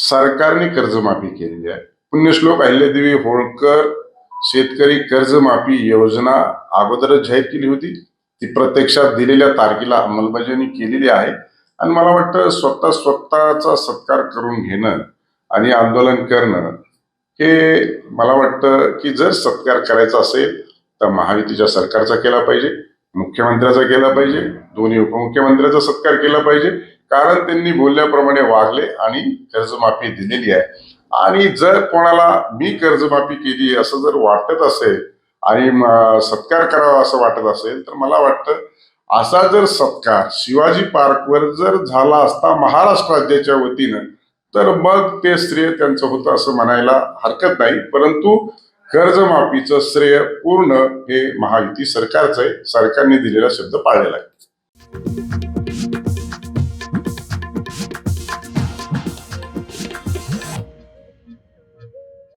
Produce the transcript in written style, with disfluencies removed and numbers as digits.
सरकारने कर्जमाफी केलेली आहे. पुण्यश्लोक अहिल्यादेवी होळकर शेतकरी कर्जमाफी योजना अगोदरच जाहीर केली होती. ती प्रत्यक्षात दिलेल्या तारखेला अंमलबजावणी केलेली आहे आणि मला वाटतं स्वतःचा सत्कार करून घेणं आणि आंदोलन करणं हे मला वाटतं की जर सत्कार करायचा असेल तर महायुतीच्या सरकारचा केला पाहिजे, मुख्यमंत्र्याचा केला पाहिजे, दोन्ही उपमुख्यमंत्र्याचा सत्कार केला पाहिजे, कारण त्यांनी बोलल्याप्रमाणे वागले आणि कर्जमाफी दिलेली आहे. आणि जर कोणाला मी कर्जमाफी केली असं जर वाटत असेल आणि सत्कार करावा असं वाटत असेल तर मला वाटतं असा जर सत्कार शिवाजी पार्कवर जर झाला असता महाराष्ट्र राज्याच्या वतीनं तर मग ते श्रेय त्यांचं होतं असं म्हणायला हरकत नाही. परंतु कर्जमाफीचं श्रेय पूर्ण हे महायुती सरकारचं आहे. सरकारने दिलेला शब्द पाळलेला आहे.